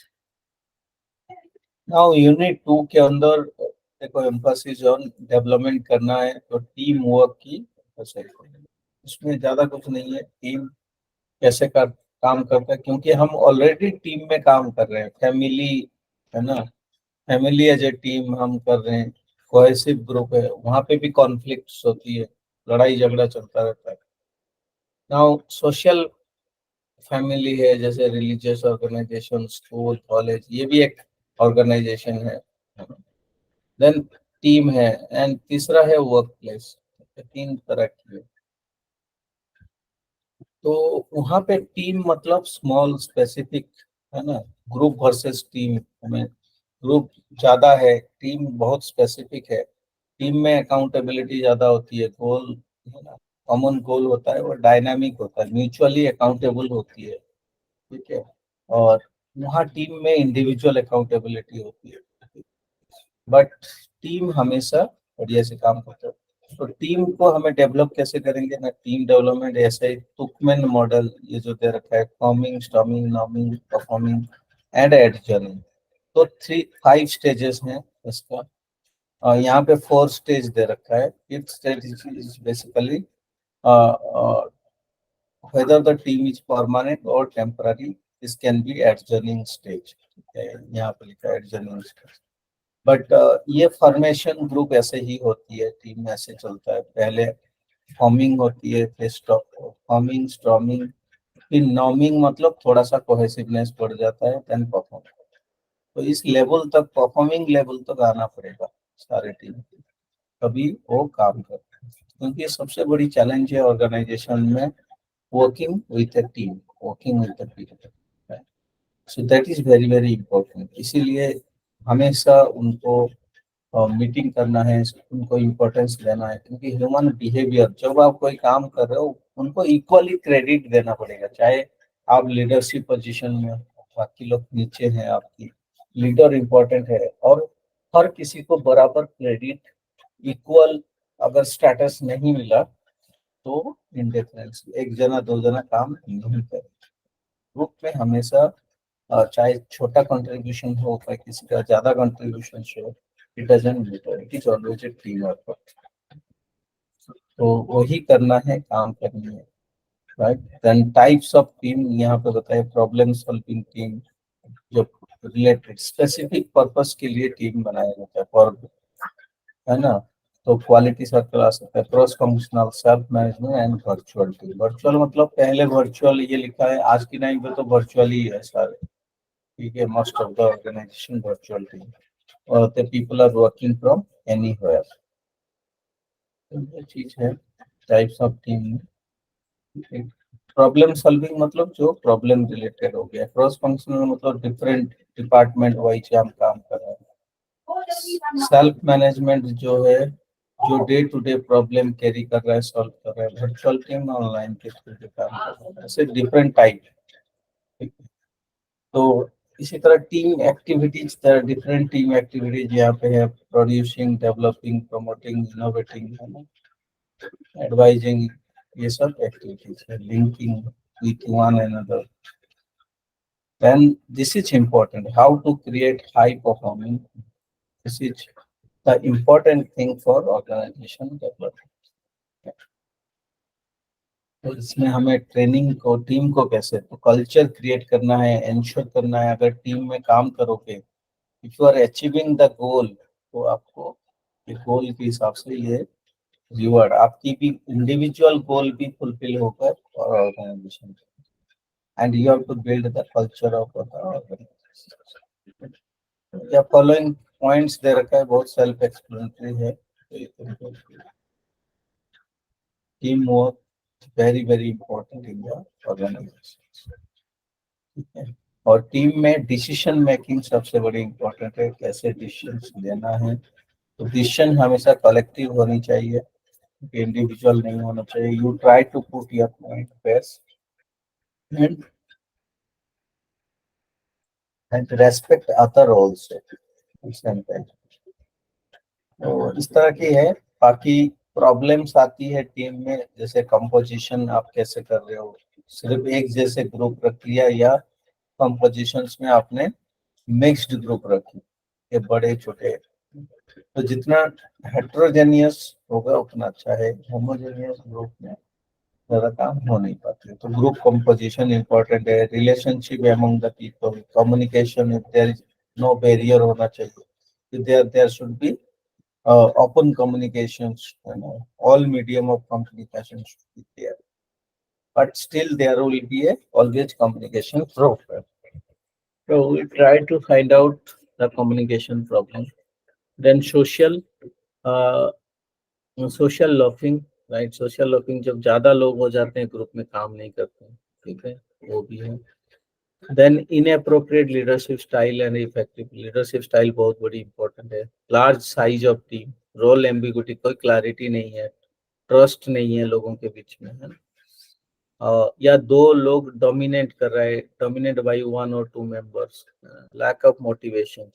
नाउ यूनिट 2 के अंदर देखो एम्फासिस ऑन डेवलपमेंट करना है, तो टीम वर्क की emphasis करनी है। उसमें ज्यादा कुछ नहीं है, टीम कैसे काम करता है, क्योंकि हम ऑलरेडी टीम में काम कर रहे हैं, फैमिली है ना, फैमिली एज ए टीम हम कर रहे हैं, कोहेसिव ग्रुप है, वहां पे भी कॉन्फ्लिक्ट्स होती है, लड़ाई झगड़ा चलता रहता है। नाउ सोशल फैमिली है, जैसे रिलीजियस ऑर्गेनाइजेशन, स्कूल, कॉलेज, ये भी एक ऑर्गेनाइजेशन है। देन टीम है, एंड तीसरा है वर्क प्लेस। 3 तरह की है। तो वहां पे टीम मतलब स्मॉल स्पेसिफिक, है ना, ग्रुप वर्सेस टीम में ग्रुप ज्यादा है, टीम बहुत स्पेसिफिक है। टीम में अकाउंटेबिलिटी ज्यादा होती है, गोल, है ना, कॉमन गोल होता है, वो डायनामिक होता है, म्यूचुअली अकाउंटेबल होती है, ठीक है। और वहाँ टीम में इंडिविजुअल अकाउंटेबिलिटी होती है, बट टीम हमेशा बढ़िया से काम करता है। तो टीम को हमें डेवलप कैसे करेंगे ना, टीम डेवलपमेंट ऐसे ही तुकमैन मॉडल ये जो दे रखा है, forming, storming, norming, performing and एडजर्निंग। तो 5 स्टेजेस हैं इसका। यहाँ पे 4 स्टेज दे रखा है। 5th stage is basically whether the team is permanent or temporary, this can be adjourning stage, ठीक है, यहाँ पे लिखा है adjourning stage। बट ये फॉर्मेशन ग्रुप ऐसे ही होती है, टीम में ऐसे चलता है, पहले फॉर्मिंग होती है, फिर फॉर्मिंग, स्टॉर्मिंग, फिर नॉर्मिंग, मतलब थोड़ा सा कोहेसिवनेस बढ़ जाता है, देन परफॉर्म। तो इस लेवल तक, परफॉर्मिंग लेवल तक आना पड़ेगा सारे टीम, तभी वो काम करते हैं। क्योंकि सबसे बड़ी चैलेंज है ऑर्गेनाइजेशन में working with a team, working with the people, right? So that is very very important। इसीलिए हमेशा उनको मीटिंग करना है, उनको इम्पोर्टेंस देना है, क्योंकि ह्यूमन बिहेवियर, जब आप कोई काम कर रहे हो उनको इक्वली क्रेडिट देना पड़ेगा, चाहे आप लीडरशिप पोजीशन में हो, बाकी लोग नीचे हैं, आपकी लीडर इम्पोर्टेंट है, और हर किसी को बराबर क्रेडिट, इक्वल अगर स्टेटस नहीं मिला तो इंडिफरेंस, एक जना 2 जना काम नहीं करे। ग्रुप में हमेशा चाहे छोटा कंट्रीब्यूशन हो, चाहे किसी का ज्यादा कंट्रीब्यूशन हो, it doesn't matter, it is always a team effort. तो वही करना है, काम करनी है, right. Then types of team यहाँ पे बताए, प्रॉब्लम सॉल्विंग टीम, जो रिलेटेड स्पेसिफिक पर्पस के लिए टीम बनाया जाता है, फॉर, है ना। तो क्वालिटी सर्कल आ सकता है, cross functional, self management and virtual team. Virtual मतलब पहले वर्चुअल ये लिखा है, आज की टाइम पे तो वर्चुअल ही है सारे, ठीक है। Most of the organisation virtual team, और the people are working from anywhere. ये चीज है types of team. Problem solving मतलब जो प्रॉब्लम रिलेटेड हो गया, क्रॉस फंक्शनल मतलब डिफरेंट डिपार्टमेंट वाइज हम काम कर रहे हैं। सेल्फ मैनेजमेंट जो है, जो day to day problem carry कर रहा है, सॉल्व कर रहा है। वर्चुअल टीम ऑनलाइन के थ्रू काम कर रहा है, ऐसे डिफरेंट टाइप। तो इसी तरह team activities, different team activities यहाँ पे है, प्रोड्यूसिंग, डेवलपिंग, प्रमोटिंग, इनोवेटिंग, है ना, एडवाइजिंग, ये सब एक्टिविटीज है, linking with one another. Then this is important, how to create high performing, this is the important thing for organization development। तो इसमें हमें ट्रेनिंग को, टीम को कैसे, तो कल्चर क्रिएट करना है, इंश्योर करना है, अगर टीम में काम करोगे, if you are achieving the goal, तो आपको गोल के हिसाब से ये रिवॉर्ड, आपकी भी इंडिविजुअल गोल भी फुलफिल होकर और organisation, and you have to build the culture of the organisation. या फॉलोइंग पॉइंट्स दे रखा है, बहुत सेल्फ एक्सप्लेनेटरी है। Team work very very important in the organisation, ठीक है। और टीम में डिसीजन मेकिंग सबसे बड़ी इंपॉर्टेंट है, कैसे डिसीजन लेना है। तो डिसीजन हमेशा कलेक्टिव होनी चाहिए, इंडिविजुअल नहीं होना चाहिए। You try to put your point best and respect other also. तो इस तरह की है। बाकी प्रॉब्लम्स आती है टीम में, जैसे कंपोजिशन आप कैसे कर रहे हो, सिर्फ एक जैसे ग्रुप रख लिया, या कंपोजिशंस में आपने मिक्स्ड ग्रुप रखी, ये बड़े छोटे। तो जितना हेट्रोजेनियस होगा उतना अच्छा है, होमोजेनियस ग्रुप में ज्यादा काम हो नहीं पाते। तो ग्रुप कंपोजिशन इंपॉर्टेंट है, relationship among the people, communication, if there is no barrier होना चाहिए, there should be open communications, you know, all medium of communication should be there, but still there will be a always communication problem. So we try to find out the communication problem, then social loafing, right, social loafing जब ज्यादा लोग हो जाते हैं group में काम नहीं करते हैं, ठीक है, वो भी है। Then inappropriate leadership style and effective leadership style बहुत बड़ी इंपॉर्टेंट है। Large size of team, role ambiguity, कोई क्लैरिटी नहीं है, ट्रस्ट नहीं है लोगों के बीच में, है ना, या दो लोग डोमिनेट कर रहे हैं, dominate by 1 or 2 members, lack of motivation,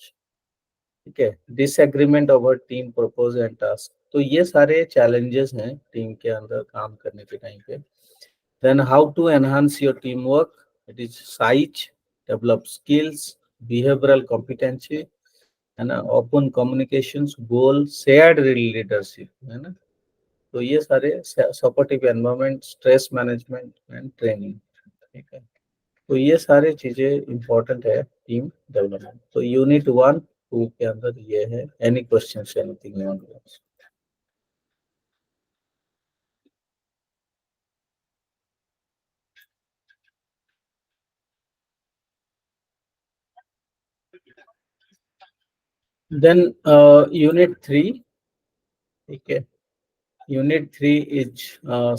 ठीक है, disagreement over team purpose and task. तो ये सारे चैलेंजेस हैं टीम के अंदर काम करने के टाइम पे। Then how to enhance your team work, it is size, develop skills, behavioural competency, है ना, open communications, goal, shared leadership, है ना। तो ये सारे supportive environment, stress management and training, ठीक है। तो ये सारे चीजें इंपॉर्टेंट है टीम डेवलपमेंट। तो यूनिट 1-2 के अंदर ये है। Any questions, anything you want to ask? Then unit 3, ठीक है, unit 3 is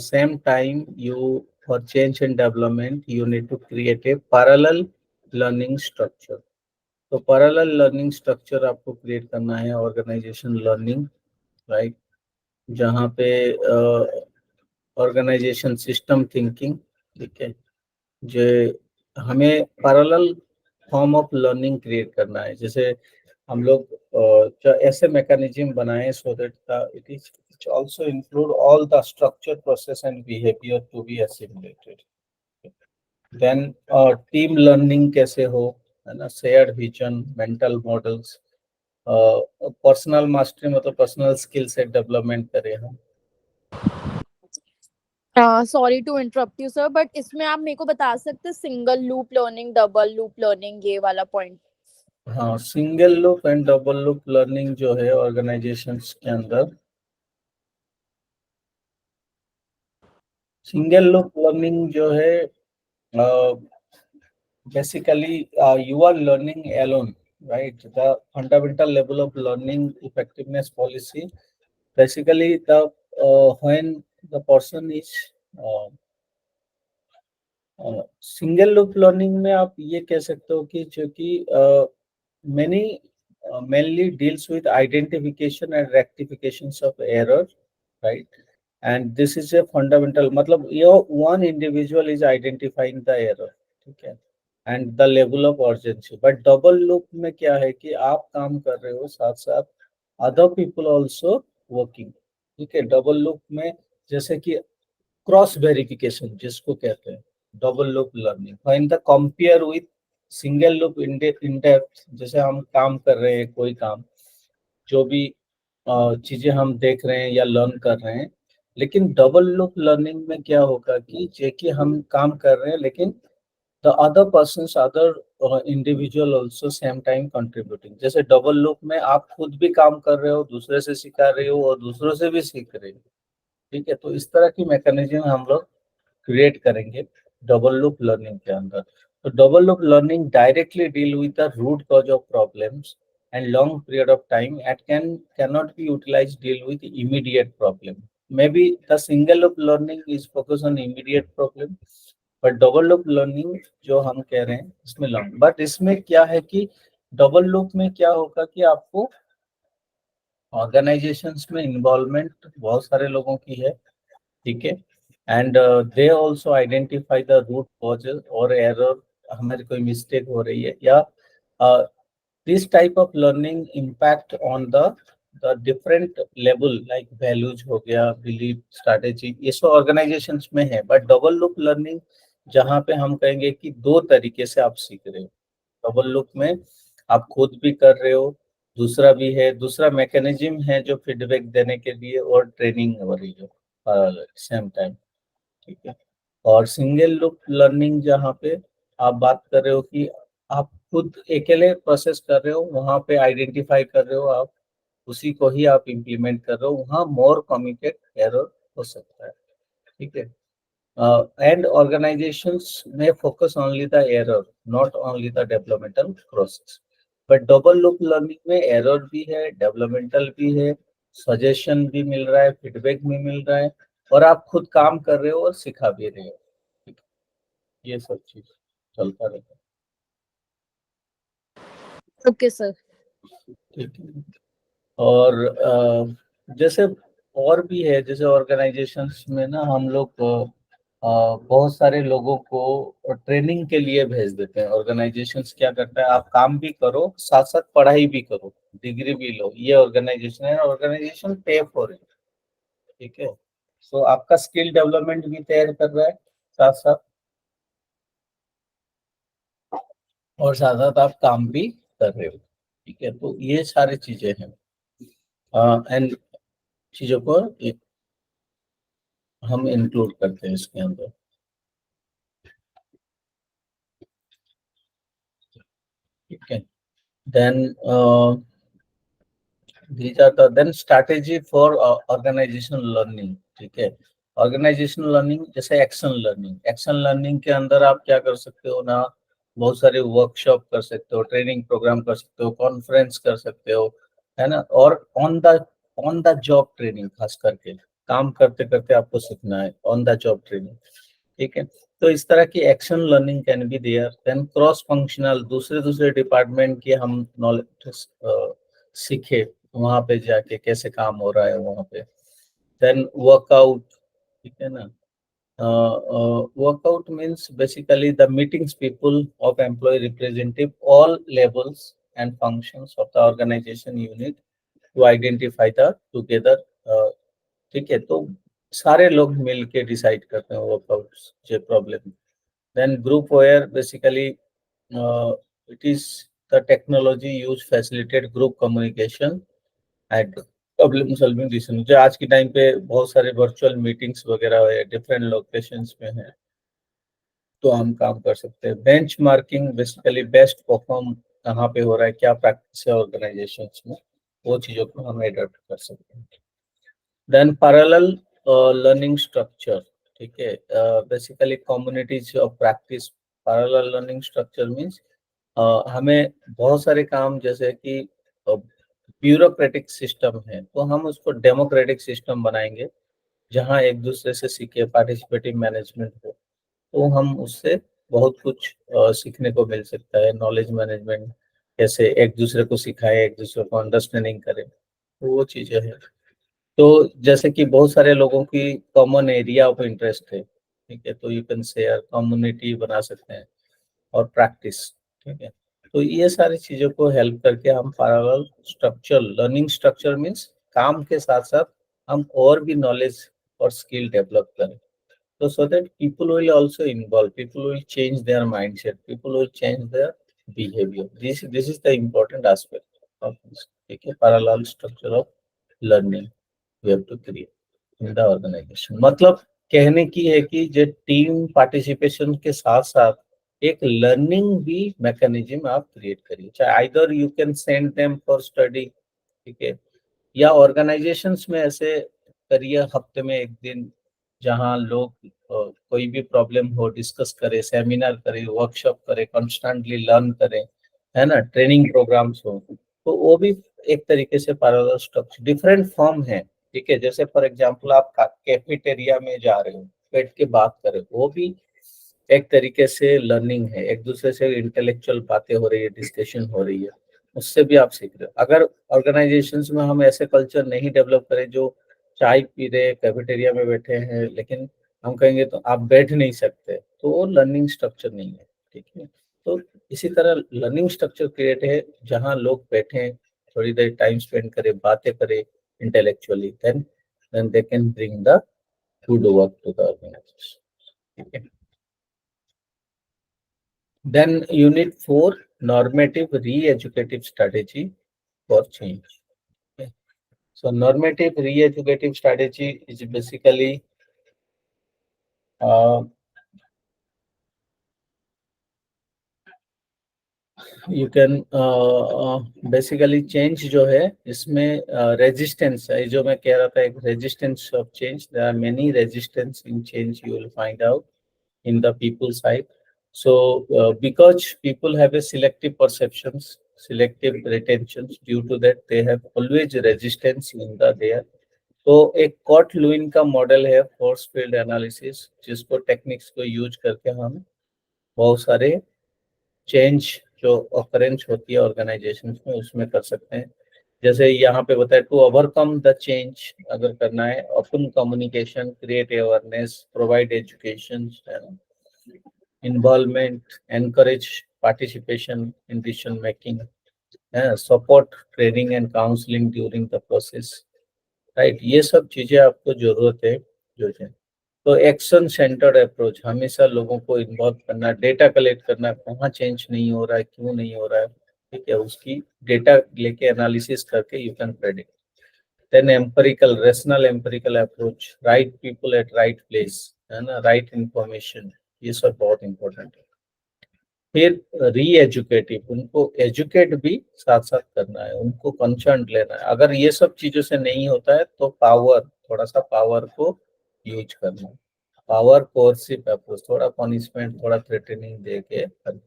same time you for change and development you need to create a parallel learning structure। तो पैरेलल लर्निंग स्ट्रक्चर आपको create करना है, ऑर्गेनाइजेशन लर्निंग, राइट, जहाँ पे organisation system thinking, ठीक है, जो हमें parallel form of learning create करना है। जैसे हम लोग ऐसे मैकेनिज्म बनाए so that it is also include all the structure, process and behavior to be assimilated। then team learning कैसे हो, है ना, shared vision, mental models, personal mastery मतलब पर्सनल स्किल सेट डेवलपमेंट करें हम।
Sorry to interrupt you sir, but इसमें आप मेरे को बता सकते हैं single loop learning, double loop learning, ये वाला पॉइंट?
हाँ, single loop and double loop learning जो है ऑर्गेनाइजेशंस के अंदर, सिंगल लूप लर्निंग जो है basically you are learning alone, right? The fundamental level of learning effectiveness policy, basically the when the person is single loop learning में आप ये कह सकते हो कि जो कि many mainly deals with identification and rectifications of error, right? And this is a fundamental, मतलब ये one individual is identifying the error, ठीक है, and the level of urgency। but double loop में क्या है कि आप काम कर रहे हो साथ साथ other people also working, ठीक है। डबल लूप में जैसे कि क्रॉस वेरिफिकेशन जिसको कहते हैं double loop learning, when the compare with single loop in depth, जैसे हम काम कर रहे हैं कोई काम, जो भी चीजें हम देख रहे हैं या लर्न कर रहे हैं, लेकिन डबल लूप लर्निंग में क्या होगा कि जे कि हम काम कर रहे हैं लेकिन the other persons, other individual also same time contributing. जैसे डबल लूप में आप खुद भी काम कर रहे हो, दूसरे से सिखा रहे हो और दूसरों से भी सीख रहे हो, ठीक है। तो इस तरह की मैकेनिज्म हम लोग क्रिएट करेंगे डबल लूप लर्निंग के अंदर। तो double loop learning directly deal with the root cause of problems and long period of time at cannot be utilized deal with immediate problem। maybe the single loop learning is focused on immediate problem, but double loop learning जो हम कह रहे हैं इसमें long, but इसमें क्या है कि डबल लूप में क्या होगा कि आपको ऑर्गेनाइजेशंस में इन्वॉल्वमेंट बहुत सारे लोगों की है, ठीक है, and they also identify the root causes और एरर, हमारी कोई मिस्टेक हो रही है या this type of learning impact on the different level like values हो गया, बिलीफ, स्ट्रैटेजी, ये सब ऑर्गेनाइजेशंस में है। बट डबल लूप लर्निंग जहाँ पे हम कहेंगे कि दो तरीके से आप सीख रहे हो, डबल लूप में आप खुद भी कर रहे हो, दूसरा भी है, दूसरा मैकेनिज्म है जो फीडबैक देने के लिए, और ट्रेनिंग हो रही है सेम टाइम, ठीक है। और सिंगल लूप लर्निंग जहाँ पे आप बात कर रहे हो कि आप खुद अकेले प्रोसेस कर रहे हो, वहाँ पे आइडेंटिफाई कर रहे हो आप, उसी को ही आप इम्प्लीमेंट कर रहे हो, वहाँ मोर कमिटेड एरर हो सकता है, ठीक है। and organizations may focus only the error, not only the developmental process। But double loop learning में एरर भी है, डेवलपमेंटल भी है, सजेशन भी मिल रहा है, फीडबैक भी मिल रहा है, और आप खुद काम कर रहे हो और सिखा भी रहे हो। ये सब चीज चलता रहता
ओके सर।
है, ठीक है। और जैसे और भी है, जैसे ऑर्गेनाइजेशंस में ना हम लोग बहुत सारे लोगों को ट्रेनिंग के लिए भेज देते हैं। ऑर्गेनाइजेशंस क्या करता है, आप काम भी करो साथ साथ पढ़ाई भी करो, डिग्री भी लो, ये ऑर्गेनाइजेशन है, ऑर्गेनाइजेशन पे फॉर इट, ठीक है। सो आपका स्किल डेवलपमेंट भी तैयार कर रहा है साथ साथ, और साथ साथ आप काम भी कर रहे हो, ठीक है। तो ये सारी चीजें हैं, एंड चीजों को हम इंक्लूड करते हैं इसके अंदर, ठीक है। Then these are the then strategy for organizational learning, ठीक है। ऑर्गेनाइजेशनल लर्निंग जैसे एक्शन लर्निंग, एक्शन लर्निंग के अंदर आप क्या कर सकते हो ना, बहुत सारे वर्कशॉप कर सकते हो, ट्रेनिंग प्रोग्राम कर सकते हो, कॉन्फ्रेंस कर सकते हो, है ना। और ऑन द जॉब ट्रेनिंग, खास करके काम करते करते आपको सीखना है, ऑन द जॉब ट्रेनिंग, ठीक है। तो इस तरह की action learning can be there. Then cross functional, दूसरे दूसरे डिपार्टमेंट की हम नॉलेज सीखे, वहां पे जाके कैसे काम हो रहा है वहां पे। देन वर्कआउट, ठीक है ना। Workout means basically the meetings people of employ representative all levels and functions of the organisation unit to identify the together, ठीक है। तो सारे लोग मिल के डिसाइड करते हैं वर्कआउट जो problem. Then groupware basically it is the technology use facilitate group communication and problem solving decision. जो आज के टाइम पे बहुत सारे वर्चुअल मीटिंग्स वगैरह है, डिफरेंट लोकेशंस में है, तो हम काम कर सकते हैं। Bench marking basically best perform कहाँ पे हो रहा है, क्या प्रैक्टिस है ऑर्गेनाइजेशंस में, वो चीज़ों को हम एडॉप्ट कर सकते हैं। देन पैरेलल लर्निंग स्ट्रक्चर, ठीक है। Basically communities of practice. Parallel learning structure means हमें बहुत सारे काम, जैसे कि ब्यूरोक्रेटिक सिस्टम है, तो हम उसको डेमोक्रेटिक सिस्टम बनाएंगे, जहाँ एक दूसरे से सीखे, पार्टिसिपेटिव मैनेजमेंट हो, तो हम उससे बहुत कुछ सीखने को मिल सकता है। नॉलेज मैनेजमेंट कैसे एक दूसरे को सिखाए, एक दूसरे को अंडरस्टैंडिंग करें, तो वो चीज़ें हैं। तो जैसे कि बहुत सारे लोगों की कॉमन एरिया ऑफ इंटरेस्ट है, ठीक है, तो यू कैन शेयर कम्युनिटी बना सकते हैं और प्रैक्टिस, ठीक है। तो ये सारी चीज़ों को हेल्प करके हम parallel structure, learning structure means काम के साथ साथ हम और भी नॉलेज और स्किल डेवलप करें, तो so that people will also involve, people will change their mindset, people will change their behavior. This is the important aspect of this, ठीक है। Parallel structure of learning we have to create in the organization। मतलब कहने की है कि जो team participation के साथ साथ एक लर्निंग भी मैकेनिज्म आप क्रिएट करिए, चाहे either you can send them for study, ठीक है, या ऑर्गेनाइजेशंस में ऐसे करिए हफ्ते में एक दिन, जहाँ लोग कोई भी प्रॉब्लम हो डिस्कस करे, सेमिनार करे, वर्कशॉप करे, कॉन्स्टेंटली लर्न करें, है ना, ट्रेनिंग प्रोग्राम्स हो, तो वो भी एक तरीके से पैरेलल स्ट्रक्चर, डिफरेंट फॉर्म है, ठीक है। जैसे फॉर एग्जांपल आप कैफेटेरिया में जा रहे हो, बैठ के बात कर रहे हो, वो भी एक तरीके से लर्निंग है, एक दूसरे से इंटेलेक्चुअल बातें हो रही है, डिस्कशन हो रही है, उससे भी आप सीख रहे हो। अगर ऑर्गेनाइजेशंस में हम ऐसे कल्चर नहीं डेवलप करें, जो चाय पी रहे कैफेटेरिया में बैठे हैं, लेकिन हम कहेंगे तो आप बैठ नहीं सकते, तो वो लर्निंग स्ट्रक्चर नहीं है, ठीक है। तो इसी तरह लर्निंग स्ट्रक्चर क्रिएट है, जहाँ लोग बैठे थोड़ी देर टाइम स्पेंड करें, बातें करें intellectually, then they can bring the good work to the organisation, ठीक है। Then unit 4, normative re-educative strategy for change. Okay. So normative re-educative strategy is basically you can basically change जो है इसमें resistance है, जो मैं कह रहा था, एक resistance of change. There are many resistance in change you will find out in the people side. So because people have a selective perceptions, selective retentions, due to that they have always resistance in the there. तो एक cot Lewin का model है force field analysis, जिसको techniques को use करके हम बहुत सारे चेंज जो ऑकरेंस होती है ऑर्गेनाइजेशन में उसमें कर सकते हैं। जैसे यहाँ पे बताया टू ओवरकम द चेंज अगर करना है, open communication, create awareness, provide education, involvement, encourage participation in decision making, support training and counselling during the process, right. ये सब चीजें आपको जरूरत है जो है। तो एक्शन सेंटर्ड अप्रोच, हमेशा लोगों को इन्वॉल्व करना, डेटा कलेक्ट करना, कहाँ चेंज नहीं हो रहा है, क्यों नहीं हो रहा है, ठीक है, उसकी डेटा लेके एनालिसिस करके you can predict. Then empirical, rational empirical approach, right people at right place, है ना, राइट इंफॉर्मेशन, ये सब बहुत इंपॉर्टेंट है। फिर री एजुकेटिव, उनको एजुकेट भी साथ साथ करना है, उनको कंसर्न लेना है। अगर ये सब चीजों से नहीं होता है तो पावर, थोड़ा सा पावर को यूज करना, पावर कोर्सिव अप्रोच, थोड़ा पनिशमेंट, थोड़ा थ्रेटनिंग दे के करना।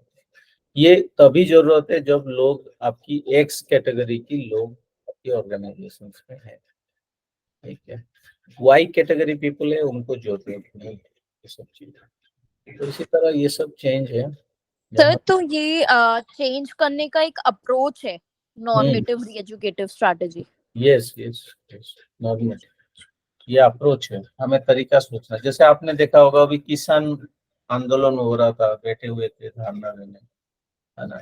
ये तभी जरूरत है जब लोग आपकी एक्स कैटेगरी की लोग आपकी ऑर्गेनाइजेशन में है, ठीक है। वाई कैटेगरी पीपल है उनको जरूरत नहीं है ये सब चीजें। तो इसी तरह ये सब चेंज है।
सर तो ये चेंज करने का एक अप्रोच है, normative reeducative strategy.
Yes yes yes, normative ये अप्रोच है, हमें तरीका सोचना। जैसे आपने देखा होगा अभी किसान आंदोलन हो रहा था, बैठे हुए थे धरना देने, है ना,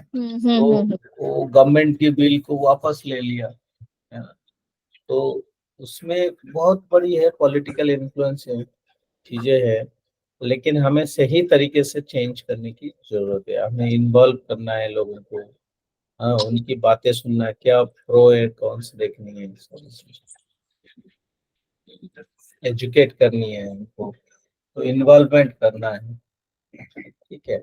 तो वो गवर्नमेंट की बिल को वापस ले लिया, है ना। तो उसमें बहुत बड़ी है पॉलिटिकल इन्फ्लुएंस है, चीजें है, लेकिन हमें सही तरीके से चेंज करने की जरूरत है। हमें इन्वॉल्व करना है लोगों को, हाँ, उनकी बातें सुनना है, क्या प्रो एंड कॉन्स देखनी है, एजुकेट करनी है उनको, तो इन्वॉल्वमेंट करना है, ठीक है।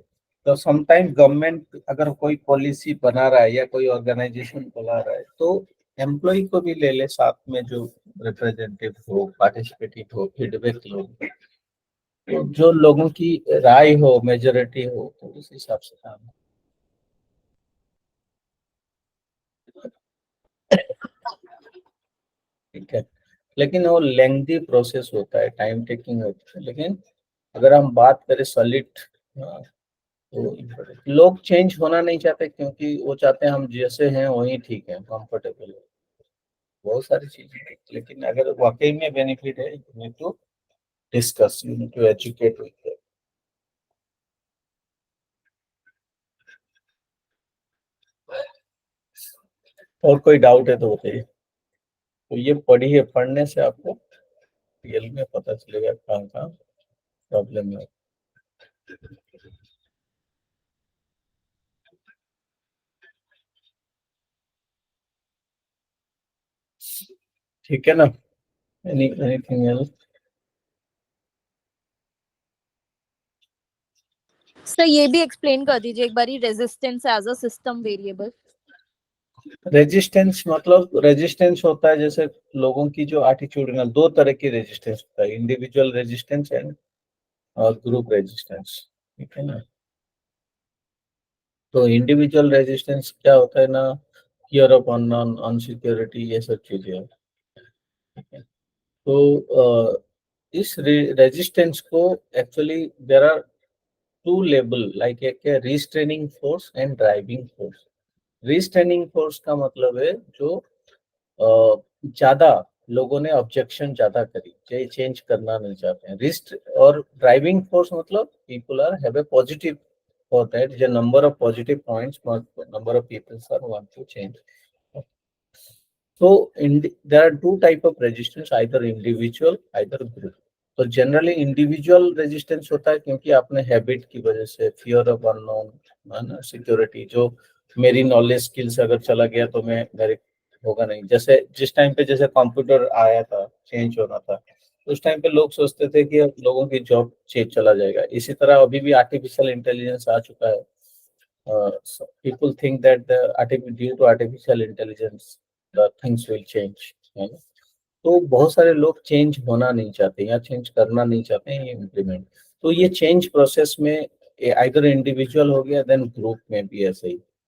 तो समटाइम गवर्नमेंट अगर कोई पॉलिसी बना रहा है या कोई ऑर्गेनाइजेशन बना रहा है तो एम्प्लॉय को भी ले ले साथ में, जो रिप्रेजेंटेटिव हो, पार्टिसिपेटिव हो, फीडबैक लो, तो जो लोगों की राय हो, मेजोरिटी हो, तो उस हिसाब से काम, ठीक है। लेकिन वो लेंथी प्रोसेस होता है, टाइम टेकिंग होता है, लेकिन अगर हम बात करें सॉलिड, तो लोग चेंज होना नहीं चाहते क्योंकि वो चाहते हैं हम जैसे हैं वही ठीक है, कंफर्टेबल है, बहुत सारी चीजें हैं। लेकिन अगर वाकई में बेनिफिट है, you need to discuss, you need to educate with them. और कोई डाउट है तो बताइए। तो ये पढ़िए, पढ़ने से आपको रियल में पता चलेगा कहाँ कहाँ प्रॉब्लम है। ठीक है ना, एनीथिंग एल्स?
सर ये भी एक्सप्लेन कर दीजिए एक बारी, resistance as a system variable.
Resistance मतलब, रेजिस्टेंस होता है जैसे लोगों की जो एटीट्यूडनल, दो तरह की रेजिस्टेंस होता है, individual resistance and group resistance, ठीक है ना। तो इंडिविजुअल रेजिस्टेंस क्या होता है ना, फियर ऑफ अननोन, अनसिक्योरिटी, ये सब चीजें हैं, ठीक है। तो इस रेजिस्टेंस को actually there are two level, like एक है restraining force and driving force. Restraining force का मतलब है जो ज्यादा लोगों ने ऑब्जेक्शन ज्यादा करी, ये चेंज करना नहीं चाहते हैं, रिस्ट। और ड्राइविंग फोर्स मतलब people are have a positive for that the number of positive points, number of people are want to change. So there are two type of resistance, either individual, either group. तो generally individual resistance होता है क्योंकि आपने habit की वजह से, fear of unknown, है ना, सिक्योरिटी, जो मेरी नॉलेज स्किल्स अगर चला गया तो मैं मेरे होगा नहीं। जैसे जिस टाइम पे जैसे कंप्यूटर आया था, चेंज होना था, उस टाइम पे लोग सोचते थे कि लोगों की जॉब चेंज चला जाएगा। इसी तरह अभी भी आर्टिफिशियल इंटेलिजेंस आ चुका है। People think that due to artificial intelligence the things will change, है ना। तो बहुत सारे लोग चेंज होना नहीं चाहते या चेंज करना नहीं चाहते हैं इम्प्लीमेंट। तो ये चेंज प्रोसेस में आइदर इंडिविजुअल हो गया देन ग्रुप में भी ऐसे ही